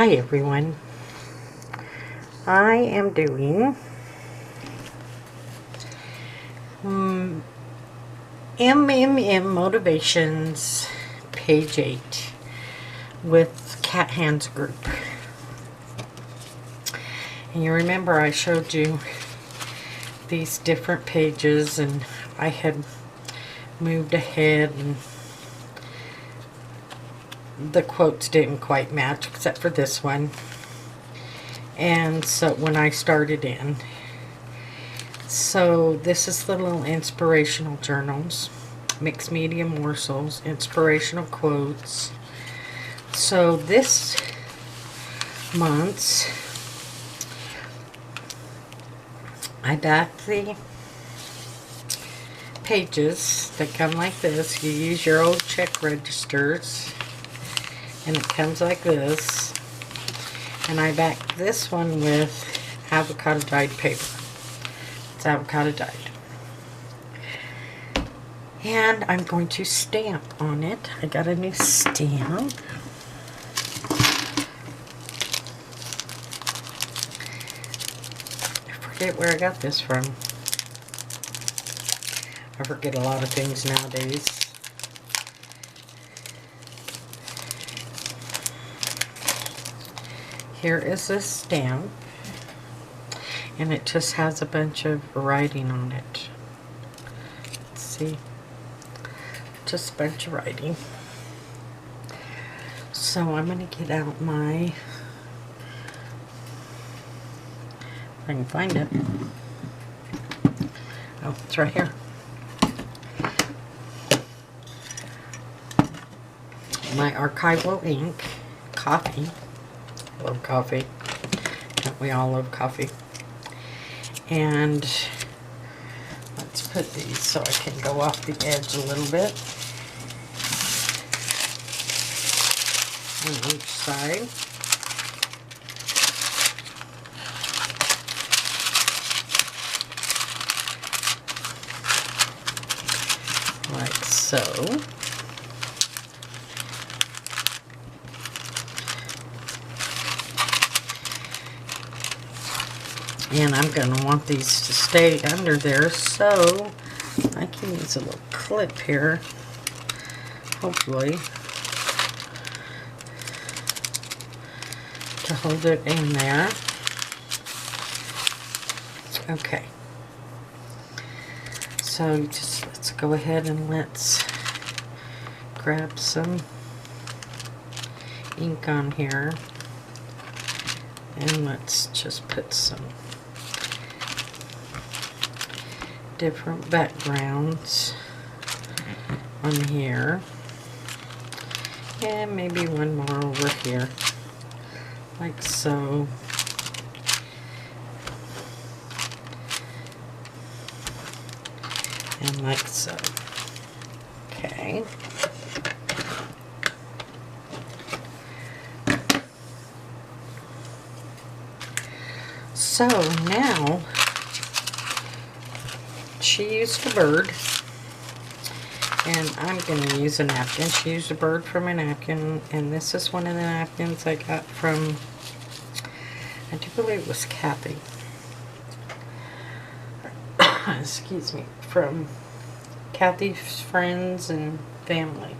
Hi everyone. I am doing MMM Motivations, page 8 with Cat Hands Group. And you remember I showed you these different pages and I had moved ahead and the quotes didn't quite match except for this one. And so when I started in, so this is the little inspirational journals, mixed media morsels, inspirational quotes. So this month's, I backed the pages that come like this. You use your old check registers and it comes like this. And I backed this one with avocado dyed paper. It's avocado dyed. And I'm going to stamp on it. I got a new stamp. I forget where I got this from. I forget a lot of things nowadays. Here is a stamp, and it just has a bunch of writing on it. Let's see, just a bunch of writing. So I'm going to get out my, if I can find it. Oh, it's right here. My archival ink, coffee. Love coffee. Don't we all love coffee? And let's put these so I can go off the edge a little bit on each side. Like so. And I'm going to want these to stay under there, so I can use a little clip here, hopefully, to hold it in there. Okay. So just let's go ahead and let's grab some ink on here. And let's just put some different backgrounds on here, and maybe one more over here, like so. And like so. Okay. So now, she used a bird, and I'm going to use a napkin. She used a bird from a napkin, and this is one of the napkins I got from, I do believe it was Kathy. Excuse me, from Kathy's friends and family.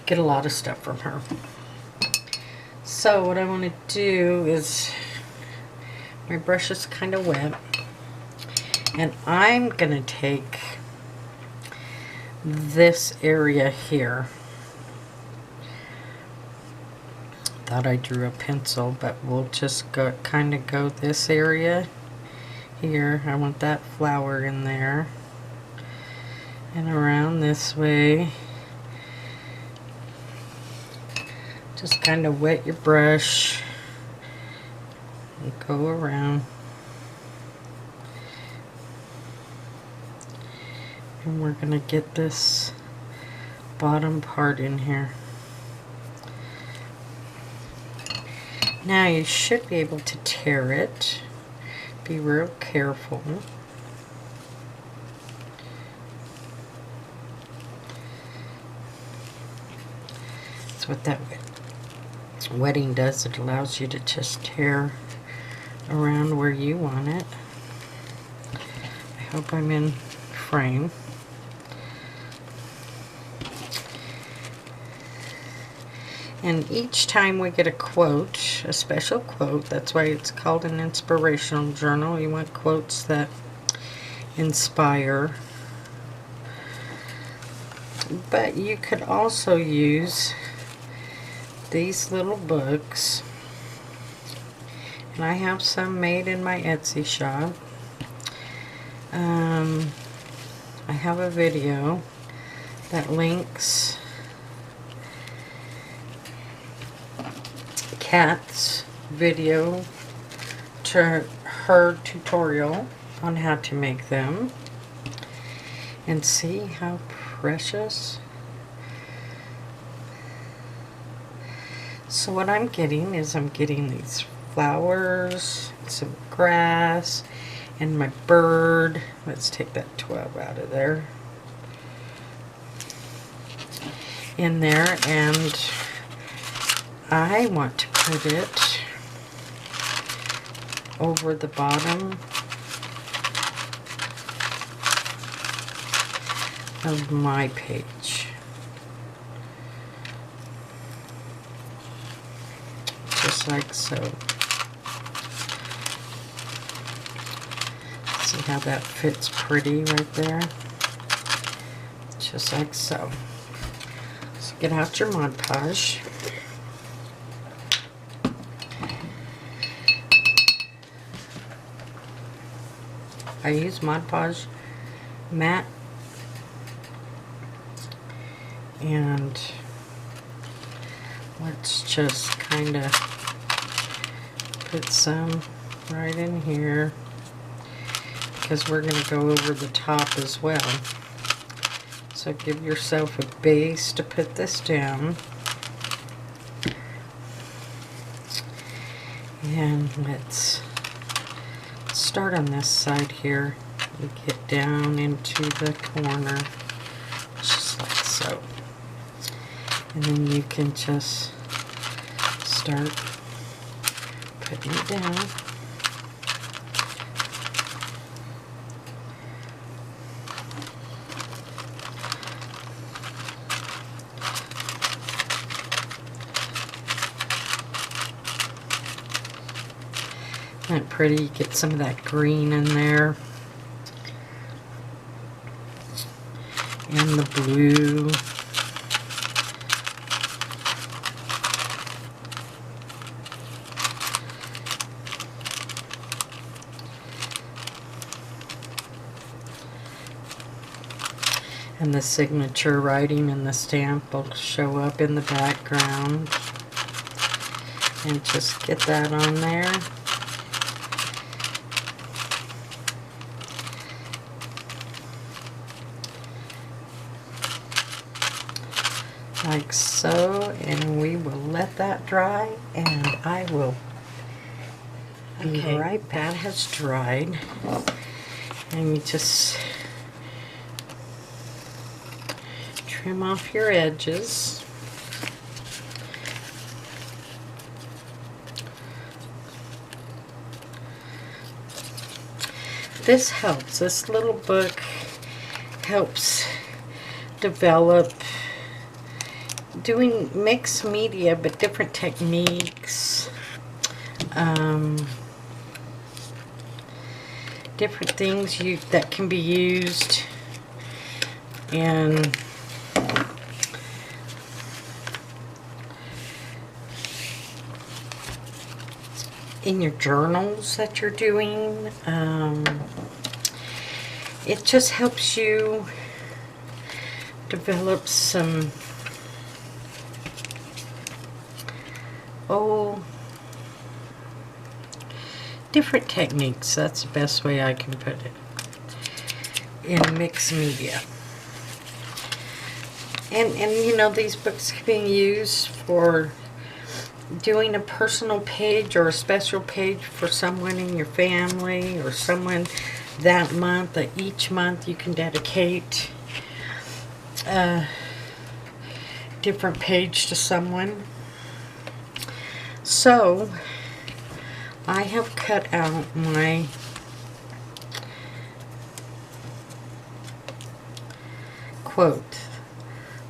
Get a lot of stuff from her. So what I want to do is, my brush is kind of wet. And I'm going to take this area here. Thought I drew a pencil, but we'll just go kind of go this area here. I want that flower in there. And around this way. Just kind of wet your brush and go around. And we're going to get this bottom part in here. Now you should be able to tear it. Be real careful. That's what that wedding does, it allows you to just tear around where you want it. I hope I'm in frame. And each time we get a quote, a special quote, that's why it's called an inspirational journal. You want quotes that inspire. But you could also use these little books. And I have some made in my Etsy shop. I have a video that links Kat's video to her tutorial on how to make them. And see how precious. So what I'm getting is I'm getting these flowers, some grass, and my bird. Let's take that 12 out of there. In there, and I want to put it over the bottom of my page. Just like so. See how that fits pretty right there? Just like so. So get out your Mod Podge. I use Mod Podge matte, and let's just kind of put some right in here, because we're going to go over the top as well. So give yourself a base to put this down. And let's start on this side here and get down into the corner, just like so. And then you can just start putting it down. Isn't that pretty? Get some of that green in there. And the blue. And the signature writing and the stamp will show up in the background. And just get that on there. Like so, and we will let that dry, and I will be right back. That has dried, and you just trim off your edges. This helps. This little book helps develop doing mixed media, but different techniques, different things that can be used in your journals that you're doing. It just helps you develop some different techniques. That's the best way I can put it, in mixed media. And you know, these books can be used for doing a personal page or a special page for someone in your family, or someone that month, or each month you can dedicate a different page to someone. So I have cut out my quote.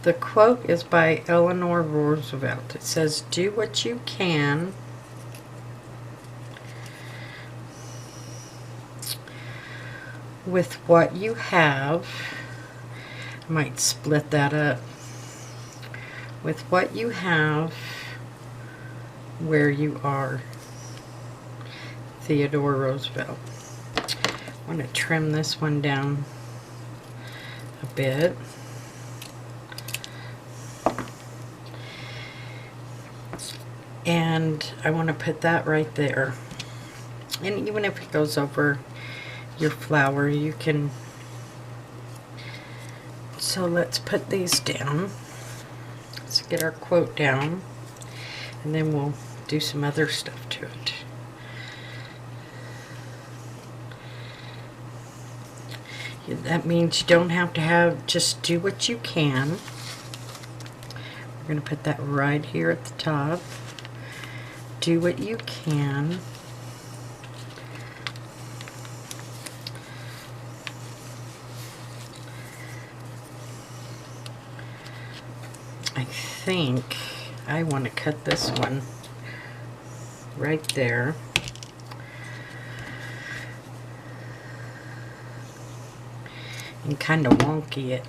The quote is by Eleanor Roosevelt. It says, "Do what you can with what you have." I might split that up. With what you have, where you are. Theodore Roosevelt. I want to trim this one down a bit. And I want to put that right there. And even if it goes over your flower, you can. So let's put these down. Let's get our quote down, and then we'll do some other stuff to it. That means you don't have to have, just do what you can. We're going to put that right here at the top. Do what you can. I think I want to cut this one right there. And kind of wonky it.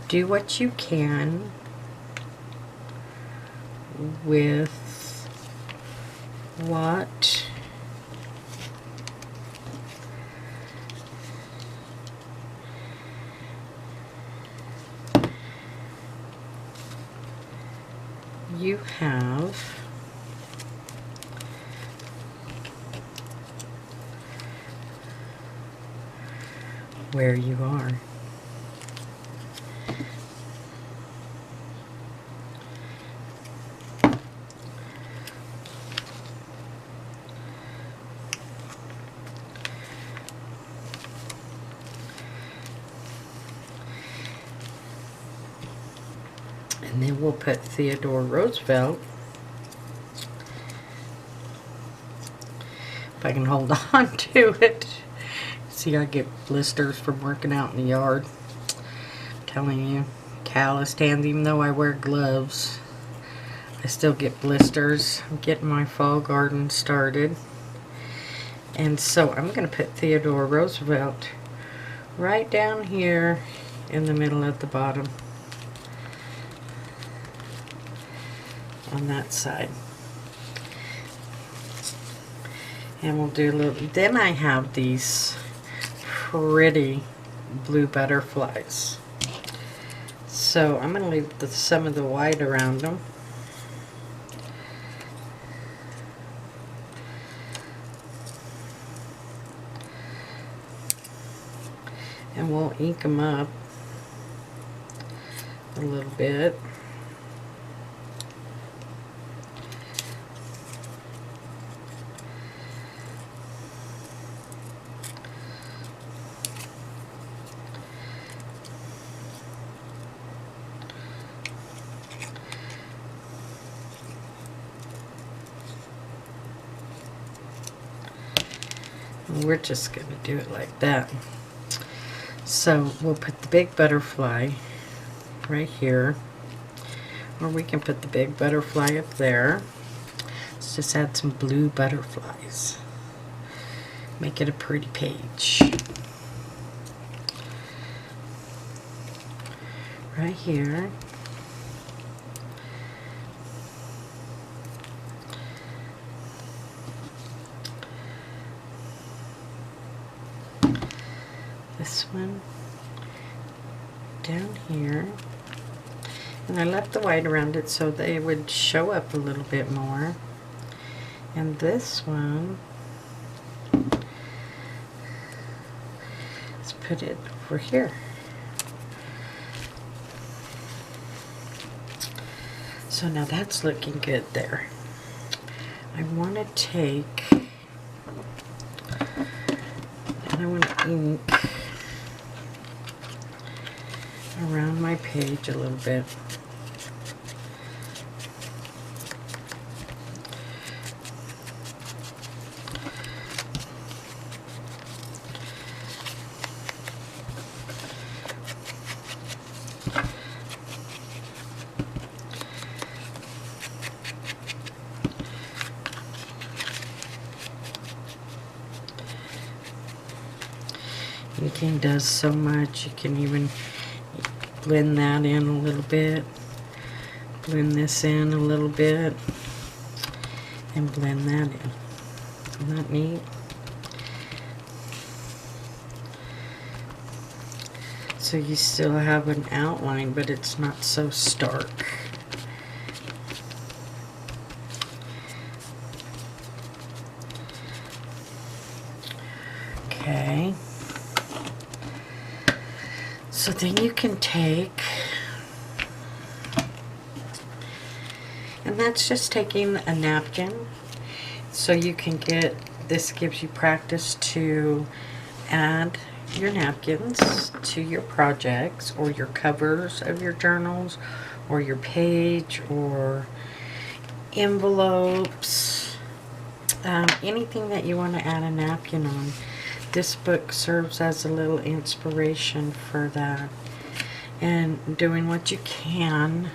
Do what you can with what you have where you are. And then we'll put Theodore Roosevelt. If I can hold on to it. See, I get blisters from working out in the yard. I'm telling you, calloused hands, even though I wear gloves. I still get blisters. I'm getting my fall garden started. And so I'm going to put Theodore Roosevelt right down here in the middle at the bottom. On that side. And we'll do a little, then I have these pretty blue butterflies. So I'm going to leave some of the white around them. And we'll ink them up a little bit. We're just going to do it like that. So we'll put the big butterfly right here, or we can put the big butterfly up there. Let's just add some blue butterflies. Make it a pretty page. Right here. This one down here, and I left the white around it so they would show up a little bit more. And this one, let's put it over here. So now that's looking good there. I want to take, and I want to ink around my page a little bit. Inking does so much. You can even blend that in a little bit. Blend this in a little bit. And blend that in. Isn't that neat? So you still have an outline, but it's not so stark. Okay. So then you can take, and that's just taking a napkin. So you can get, this gives you practice to add your napkins to your projects or your covers of your journals or your page or envelopes, anything that you want to add a napkin on. This book serves as a little inspiration for that, and doing what you can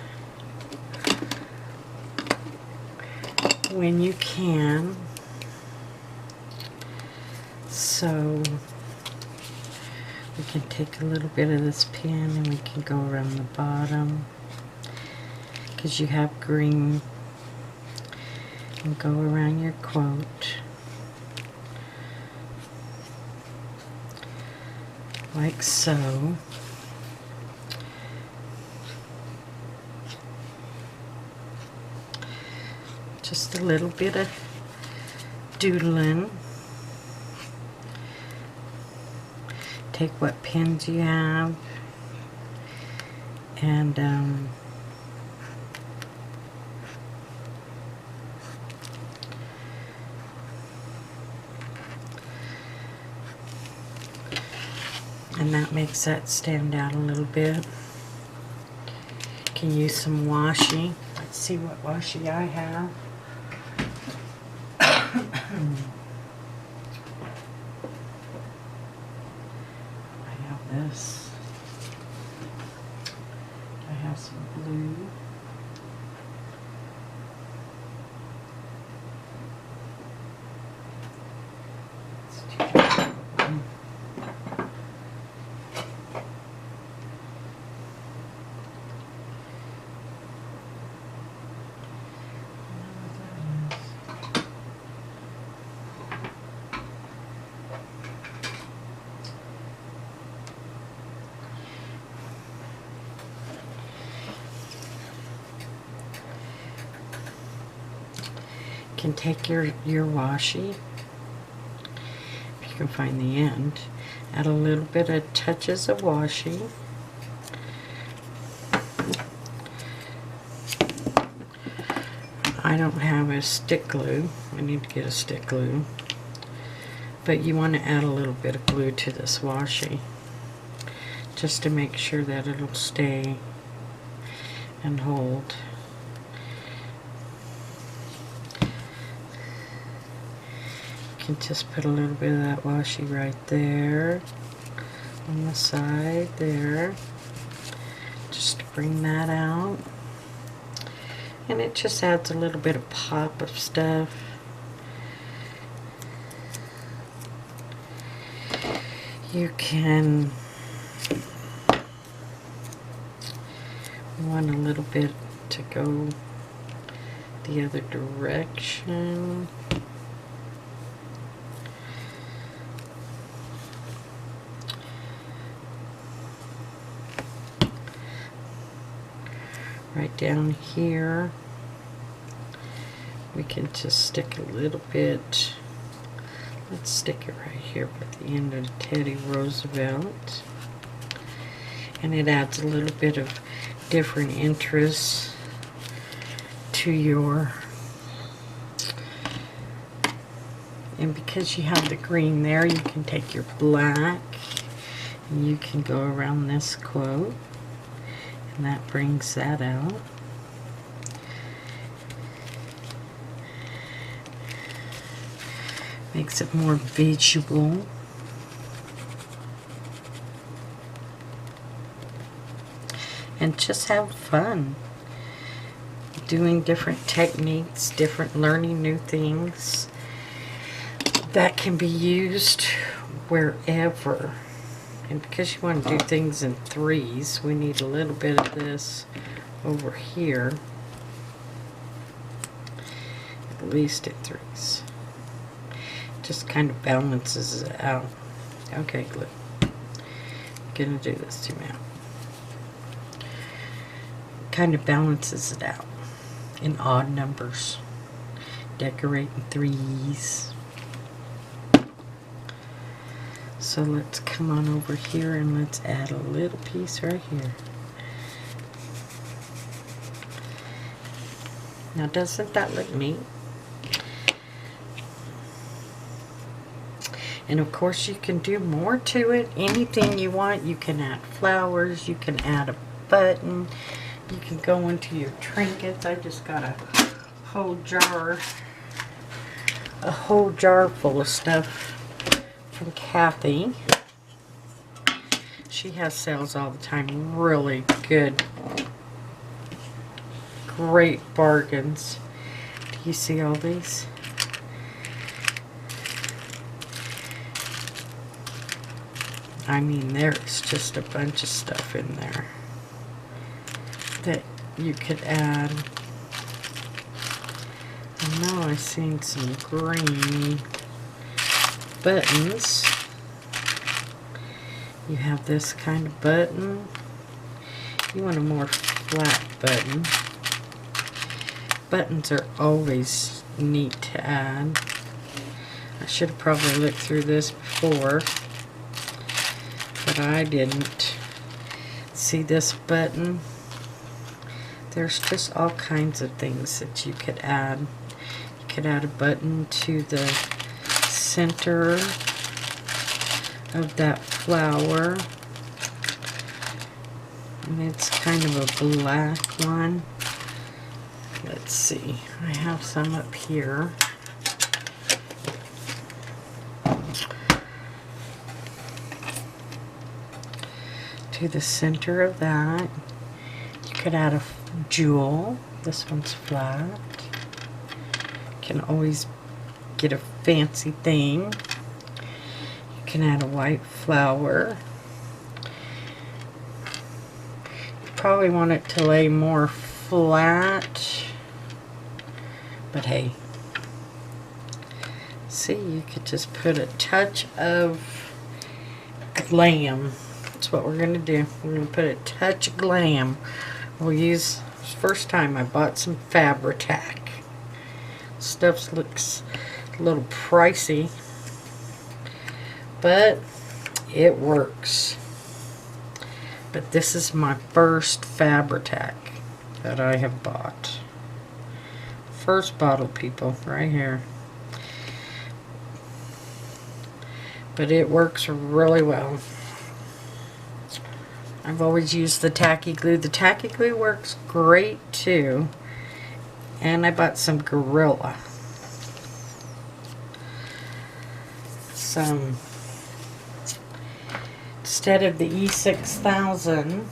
when you can. So we can take a little bit of this pen and we can go around the bottom, because you have green, and go around your quote like so. Just a little bit of doodling. Take what pens you have and that makes that stand out a little bit. Can use some washi. Let's see what washi I have. This. I have some blue. Let's do that one. Can take your washi, if you can find the end, add a little bit of touches of washi, I don't have a stick glue, I need to get a stick glue, but you want to add a little bit of glue to this washi just to make sure that it'll stay and hold. Just put a little bit of that washi right there on the side there, just to bring that out, and it just adds a little bit of pop of stuff. You can want a little bit to go the other direction. Right down here, we can just stick a little bit. Let's stick it right here at the end of Teddy Roosevelt, and it adds a little bit of different interest to your, and because you have the green there, you can take your black and you can go around this quote, and that brings that out. Makes it more visual. And just have fun doing different techniques, learning new things that can be used wherever. And because you want to do things in threes, we need a little bit of this over here. At least at threes. Just kind of balances it out. Okay, glue. I'm gonna do this too now. Kind of balances it out in odd numbers. Decorate in threes. So let's come on over here and let's add a little piece right here. Now doesn't that look neat? And of course you can do more to it. Anything you want. You can add flowers. You can add a button. You can go into your trinkets. I just got a whole jar full of stuff from Kathy. She has sales all the time. Really good. Great bargains. Do you see all these? I mean, there's just a bunch of stuff in there that you could add. I know I've seen some green buttons. You have this kind of button. You want a more flat button. Buttons are always neat to add. I should have probably looked through this before, but I didn't. See this button? There's just all kinds of things that you could add. You could add a button to the center of that flower. And it's kind of a black one. Let's see. I have some up here. To the center of that, you could add a jewel. This one's flat. You can always get a fancy thing. You can add a white flower. You probably want it to lay more flat, but hey, see, you could just put a touch of glam. That's what we're going to do. We're going to put a touch of glam. We'll use, first time I bought some Fabri-Tac. Stuff looks a little pricey, but it works. But this is my first Fabri-Tac that I have bought. First bottle, people, right here. But it works really well. I've always used the tacky glue. The tacky glue works great too. And I bought some Gorilla. Some, instead of the E6000,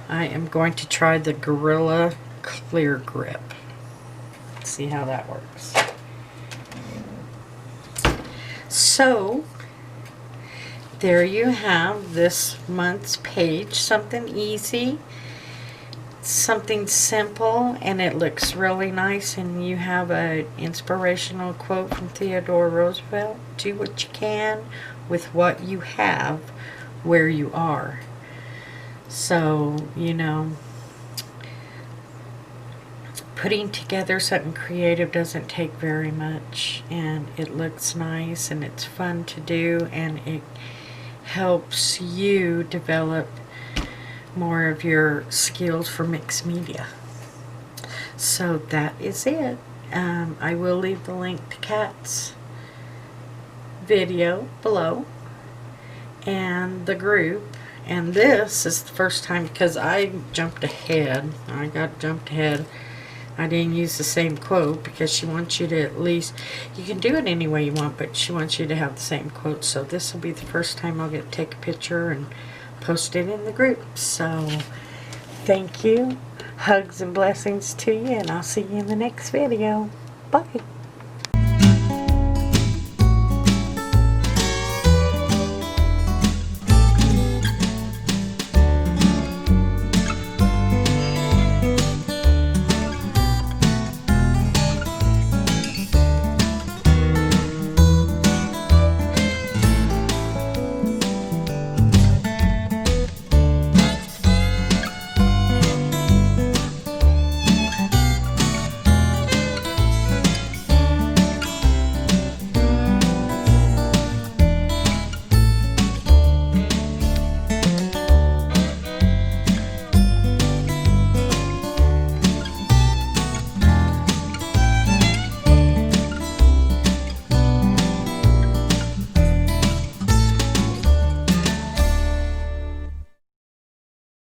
I am going to try the Gorilla Clear Grip. See how that works. So, there you have this month's page. Something easy, something simple, and it looks really nice. And you have an inspirational quote from Theodore Roosevelt: do what you can with what you have where you are. So, you know, putting together something creative doesn't take very much, and it looks nice and it's fun to do, and it helps you develop more of your skills for mixed media. So that is it. I will leave the link to Kat's video below and the group. And this is the first time, because I jumped ahead. I jumped ahead. I didn't use the same quote because she wants you to at least, you can do it any way you want, but she wants you to have the same quote. So this will be the first time I'll get to take a picture and post it in the group. So thank you. Hugs and blessings to you, and I'll see you in the next video. Bye.